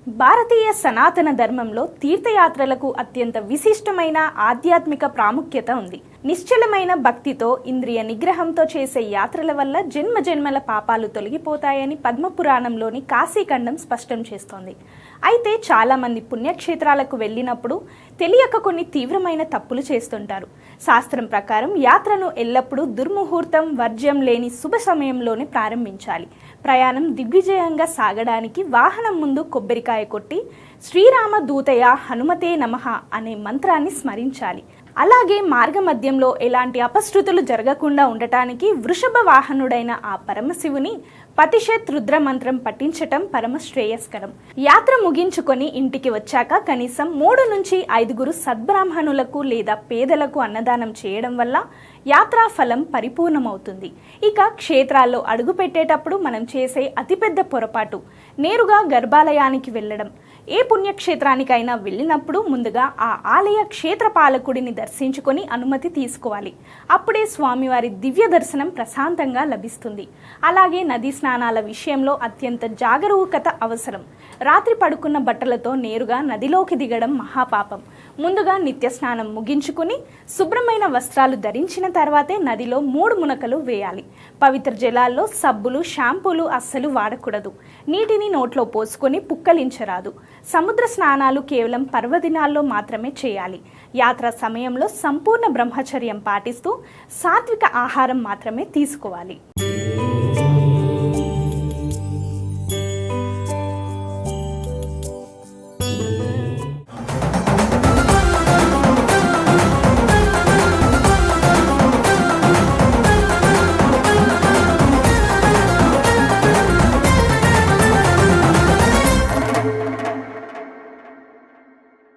భారతీయ సనాతన ధర్మంలో తీర్థయాత్రలకు అత్యంత విశిష్టమైన ఆధ్యాత్మిక ప్రాముఖ్యత ఉంది. నిశ్చలమైన భక్తితో ఇంద్రియ నిగ్రహంతో చేసే యాత్రల వల్ల జన్మజన్మల పాపాలు తొలగిపోతాయని పద్మపురాణంలోని కాశీఖండం స్పష్టం చేస్తోంది. అయితే చాలామంది పుణ్యక్షేత్రాలకు వెళ్ళినప్పుడు తెలియక కొన్ని తీవ్రమైన తప్పులు చేస్తుంటారు. శాస్త్రం ప్రకారం యాత్రను ఎల్లప్పుడూ దుర్ముహూర్తం, వర్జ్యం లేని శుభ సమయంలోనే ప్రారంభించాలి. ప్రయాణం దిగ్విజయంగా సాగడానికి వాహనం ముందు కొబ్బరికాయ కొట్టి శ్రీరామ దూతయ హనుమతే నమః అనే మంత్రాన్ని స్మరించాలి. అలాగే మార్గ మధ్యంలో ఎలాంటి అపశృతులు జరగకుండా ఉండటానికి వృషభ వాహనుడైన ఆ పరమశివుని పతిషత్ రుద్ర మంత్రం పఠించటం పరమ శ్రేయస్కరం. యాత్ర ముగించుకొని ఇంటికి వచ్చాక కనీసం 3 నుంచి 5 సద్బ్రాహ్మణులకు లేదా పేదలకు అన్నదానం చేయడం వల్ల యాత్రా ఫలం పరిపూర్ణమవుతుంది. ఇక క్షేత్రాల్లో అడుగు పెట్టేటప్పుడు మనం చేసే అతిపెద్ద పొరపాటు నేరుగా గర్భాలయానికి వెళ్ళడం. ఏ పుణ్యక్షేత్రానికైనా వెళ్ళినప్పుడు ముందుగా ఆ ఆలయ క్షేత్ర పాలకుడిని దర్శించుకొని అనుమతి తీసుకోవాలి. అప్పుడే స్వామివారి దివ్య దర్శనం ప్రశాంతంగా లభిస్తుంది. అలాగే నదీ స్నానాల విషయంలో అత్యంత జాగరూకత అవసరం. రాత్రి పడుకున్న బట్టలతో నేరుగా నదిలోకి దిగడం మహాపాపం. ముందుగా నిత్య స్నానం ముగించుకుని శుభ్రమైన వస్త్రాలు ధరించిన తర్వాతే నదిలో 3 మునకలు వేయాలి. పవిత్ర జలాల్లో సబ్బులు, షాంపూలు అస్సలు వాడకూడదు. నీటిని నోట్లో పోసుకొని పుక్కలించరాదు. సముద్ర స్నానాలు కేవలం పర్వదినాల్లో మాత్రమే చేయాలి. యాత్ర సమయంలో సంపూర్ణ బ్రహ్మచర్యం పాటిస్తూ సాత్విక ఆహారం మాత్రమే తీసుకోవాలి.